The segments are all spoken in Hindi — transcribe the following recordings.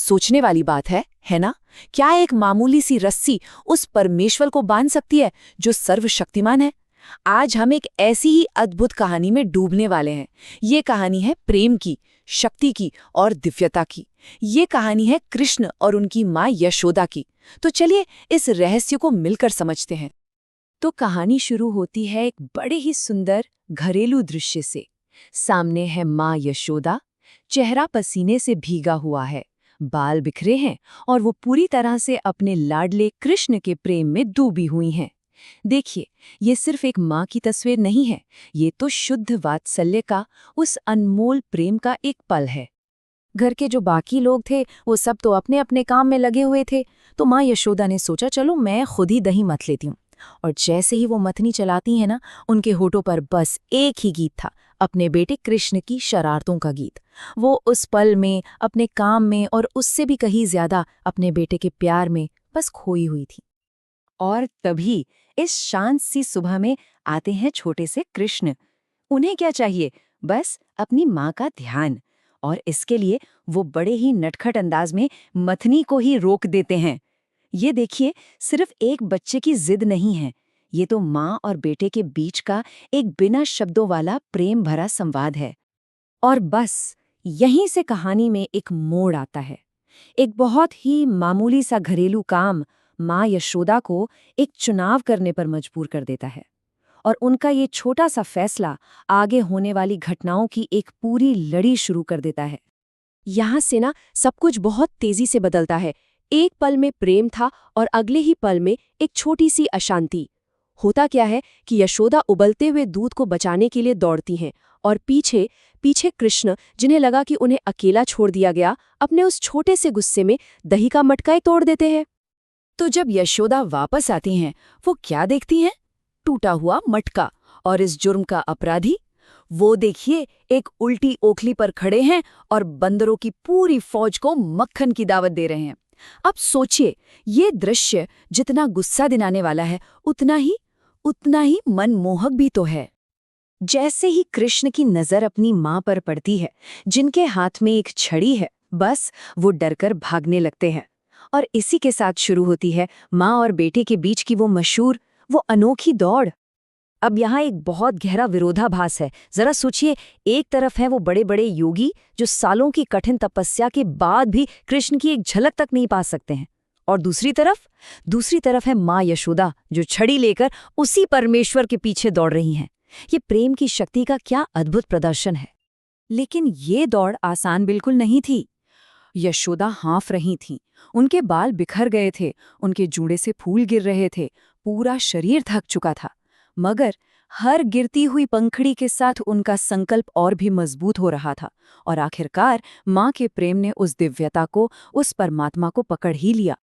सोचने वाली बात है ना? क्या एक मामूली सी रस्सी उस परमेश्वर को बांध सकती है जो सर्वशक्तिमान है? आज हम एक ऐसी ही अद्भुत कहानी में डूबने वाले हैं। ये कहानी है प्रेम की, शक्ति की और दिव्यता की। ये कहानी है कृष्ण और उनकी माँ यशोदा की। तो चलिए इस रहस्य को मिलकर समझते हैं। तो कहानी शुरू होती है एक बड़े ही सुंदर घरेलू दृश्य से। सामने है माँ यशोदा, चेहरा पसीने से भीगा हुआ है, बाल बिखरे हैं और वो पूरी तरह से अपने लाडले कृष्ण के प्रेम में डूबी हुई हैं। देखिए, ये सिर्फ एक माँ की तस्वीर नहीं है, ये तो शुद्ध वात्सल्य का, उस अनमोल प्रेम का एक पल है। घर के जो बाकी लोग थे वो सब तो अपने अपने काम में लगे हुए थे, तो माँ यशोदा ने सोचा चलो मैं खुद ही दही मथ लेती हूँ। और जैसे ही वो मथनी चलाती है ना, उनके होठों पर बस एक ही गीत था, अपने बेटे कृष्ण की शरारतों का गीत। वो उस पल में, अपने काम में और उससे भी कहीं ज्यादा अपने बेटे के प्यार में बस खोई हुई थी। और तभी इस शांत सी सुबह में आते हैं छोटे से कृष्ण। उन्हें क्या चाहिए? बस अपनी माँ का ध्यान। और इसके लिए वो बड़े ही नटखट अंदाज में मथनी को ही रोक देते हैं। ये देखिए, सिर्फ एक बच्चे की जिद नहीं है, ये तो माँ और बेटे के बीच का एक बिना शब्दों वाला प्रेम भरा संवाद है। और बस यहीं से कहानी में एक मोड़ आता है। एक बहुत ही मामूली सा घरेलू काम माँ यशोदा को एक चुनाव करने पर मजबूर कर देता है। और उनका ये छोटा सा फैसला आगे होने वाली घटनाओं की एक पूरी लड़ी शुरू कर देता है। यहाँ से ना सब कुछ बहुत तेजी से बदलता है। एक पल में प्रेम था और अगले ही पल में एक छोटी सी अशांति। होता क्या है कि यशोदा उबलते हुए दूध को बचाने के लिए दौड़ती हैं और पीछे पीछे कृष्ण, जिन्हें लगा कि उन्हें अकेला छोड़ दिया गया, अपने उस छोटे से गुस्से में दही का मटका ही तोड़ देते हैं। तो जब यशोदा वापस आती हैं, वो क्या देखती हैं? टूटा हुआ मटका। और इस जुर्म का अपराधी, वो देखिए, एक उल्टी ओखली पर खड़े हैं और बंदरों की पूरी फौज को मक्खन की दावत दे रहे हैं। अब सोचिए, ये दृश्य जितना गुस्सा दिलाने वाला है, उतना ही मनमोहक भी तो है। जैसे ही कृष्ण की नजर अपनी माँ पर पड़ती है, जिनके हाथ में एक छड़ी है, बस वो डरकर भागने लगते हैं। और इसी के साथ शुरू होती है माँ और बेटे के बीच की वो मशहूर, वो अनोखी दौड़। अब यहाँ एक बहुत गहरा विरोधाभास है। जरा सोचिए, एक तरफ है वो बड़े बड़े योगी जो सालों की कठिन तपस्या के बाद भी कृष्ण की एक झलक तक नहीं पा सकते हैं, और दूसरी तरफ है माँ यशोदा जो छड़ी लेकर उसी परमेश्वर के पीछे दौड़ रही हैं। ये प्रेम की शक्ति का क्या अद्भुत प्रदर्शन है। लेकिन ये दौड़ आसान बिल्कुल नहीं थी। यशोदा हाँफ रही थीं, उनके बाल बिखर गए थे, उनके जूड़े से फूल गिर रहे थे, पूरा शरीर थक चुका था। मगर हर गिरती हुई पंखड़ी के साथ उनका संकल्प और भी मजबूत हो रहा था। और आखिरकार माँ के प्रेम ने उस दिव्यता को, उस परमात्मा को पकड़ ही लिया।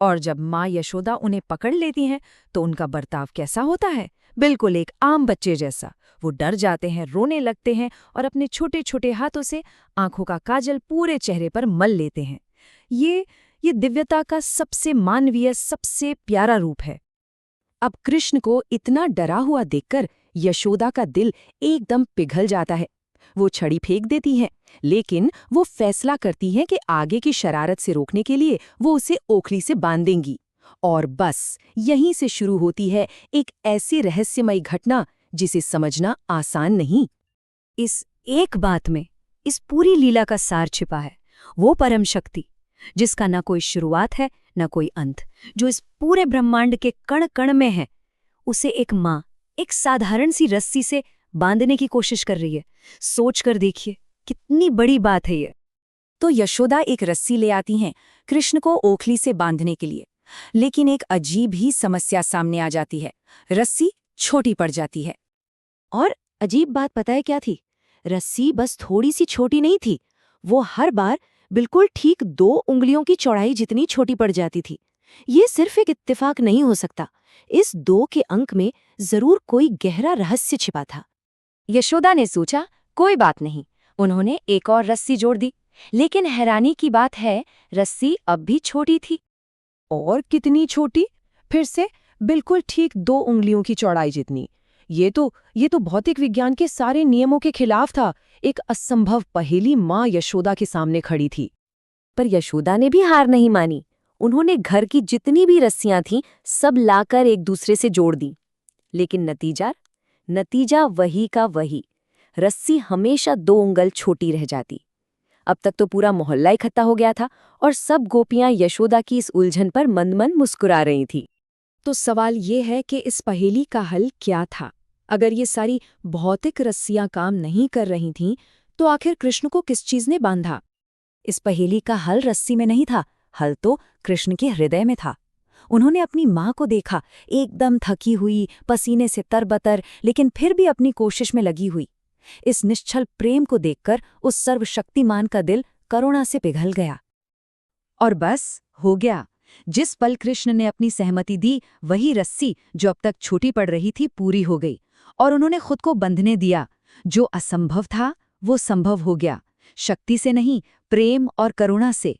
और जब माँ यशोदा उन्हें पकड़ लेती हैं, तो उनका बर्ताव कैसा होता है? बिल्कुल एक आम बच्चे जैसा। वो डर जाते हैं, रोने लगते हैं और अपने छोटे छोटे हाथों से आंखों का काजल पूरे चेहरे पर मल लेते हैं। ये दिव्यता का सबसे मानवीय, सबसे प्यारा रूप है। अब कृष्ण को इतना डरा हुआ देखकर यशोदा का दिल एकदम पिघल जाता है। वो छड़ी फेंक देती हैं, लेकिन वो फैसला करती हैं कि आगे की शरारत से रोकने के लिए वो उसे ओखली से बांध देंगी। और बस यहीं से शुरू होती है एक ऐसी रहस्यमयी घटना जिसे समझना आसान नहीं। इस एक बात में इस पूरी लीला का सार छिपा है, वो परम शक्ति जिसका ना कोई शुरुआत है न कोई अंत, जो इस पूरे ब्रह्मांड के कण कण में है, उसे एक माँ एक साधारण सी रस्सी से बांधने की कोशिश कर रही है। सोच कर देखिए, कितनी बड़ी बात है ये। तो यशोदा एक रस्सी ले आती हैं कृष्ण को ओखली से बांधने के लिए, लेकिन एक अजीब ही समस्या सामने आ जाती है। रस्सी छोटी पड़ जाती है। और अजीब बात पता है क्या थी? रस्सी बस थोड़ी सी छोटी नहीं थी, वो हर बार बिल्कुल ठीक 2 उंगलियों की चौड़ाई जितनी छोटी पड़ जाती थी। ये सिर्फ एक इत्तेफाक नहीं हो सकता, इस 2 के अंक में जरूर कोई गहरा रहस्य छिपा था। यशोदा ने सोचा, कोई बात नहीं। उन्होंने एक और रस्सी जोड़ दी, लेकिन हैरानी की बात है, रस्सी अब भी छोटी थी। और कितनी छोटी? फिर से बिल्कुल ठीक 2 उंगलियों की चौड़ाई जितनी। ये तो भौतिक विज्ञान के सारे नियमों के खिलाफ था। एक असंभव पहेली माँ यशोदा के सामने खड़ी थी। पर यशोदा ने भी हार नहीं मानी। उन्होंने घर की जितनी भी रस्सियां थीं सब लाकर एक दूसरे से जोड़ दी। लेकिन नतीजा वही का वही। रस्सी हमेशा 2 उंगल छोटी रह जाती। अब तक तो पूरा मोहल्ला इकट्ठा हो गया था और सब गोपियां यशोदा की इस उलझन पर मन-मन मुस्कुरा रही थी। तो सवाल ये है कि इस पहेली का हल क्या था? अगर ये सारी भौतिक रस्सियां काम नहीं कर रही थीं, तो आखिर कृष्ण को किस चीज ने बांधा? इस पहेली का हल रस्सी में नहीं था, हल तो कृष्ण के हृदय में था। उन्होंने अपनी माँ को देखा, एकदम थकी हुई, पसीने से तरबतर, लेकिन फिर भी अपनी कोशिश में लगी हुई। इस निश्चल प्रेम को देखकर उस सर्वशक्तिमान का दिल करुणा से पिघल गया। और बस हो गया। जिस पल कृष्ण ने अपनी सहमति दी, वही रस्सी जो अब तक छोटी पड़ रही थी पूरी हो गई, और उन्होंने खुद को बंधने दिया। जो असंभव था वो संभव हो गया, शक्ति से नहीं, प्रेम और करुणा से।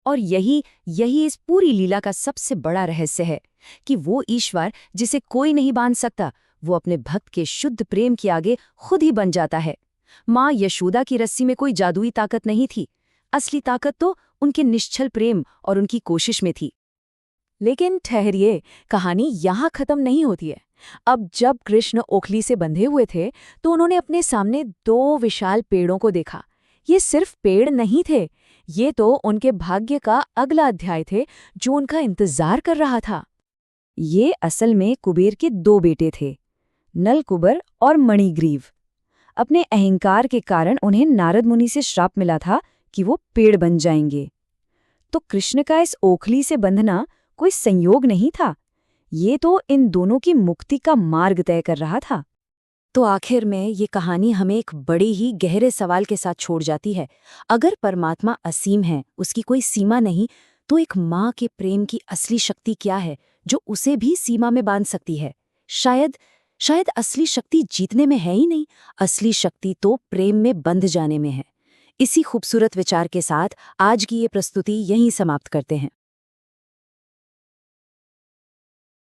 और यही इस पूरी लीला का सबसे बड़ा रहस्य है कि वो ईश्वर जिसे कोई नहीं बांध सकता, वो अपने भक्त के शुद्ध प्रेम के आगे खुद ही बन जाता है। माँ यशोदा की रस्सी में कोई जादुई ताकत नहीं थी, असली ताकत तो उनके निश्चल प्रेम और उनकी कोशिश में थी। लेकिन ठहरिए, कहानी यहाँ खत्म नहीं होती है। अब जब कृष्ण ओखली से बंधे हुए थे, तो उन्होंने अपने सामने 2 विशाल पेड़ों को देखा। ये सिर्फ पेड़ नहीं थे, ये तो उनके भाग्य का अगला अध्याय थे जो उनका इंतजार कर रहा था। ये असल में कुबेर के 2 बेटे थे, नलकुबर और मणिग्रीव। अपने अहंकार के कारण उन्हें नारद मुनि से श्राप मिला था कि वो पेड़ बन जाएंगे। तो कृष्ण का इस ओखली से बंधना कोई संयोग नहीं था, ये तो इन दोनों की मुक्ति का मार्ग तय कर रहा था। तो आखिर में ये कहानी हमें एक बड़े ही गहरे सवाल के साथ छोड़ जाती है। अगर परमात्मा असीम है, उसकी कोई सीमा नहीं, तो एक माँ के प्रेम की असली शक्ति क्या है जो उसे भी सीमा में बांध सकती है? शायद असली शक्ति जीतने में है ही नहीं, असली शक्ति तो प्रेम में बंध जाने में है। इसी खूबसूरत विचार के साथ आज की ये प्रस्तुति यहीं समाप्त करते हैं।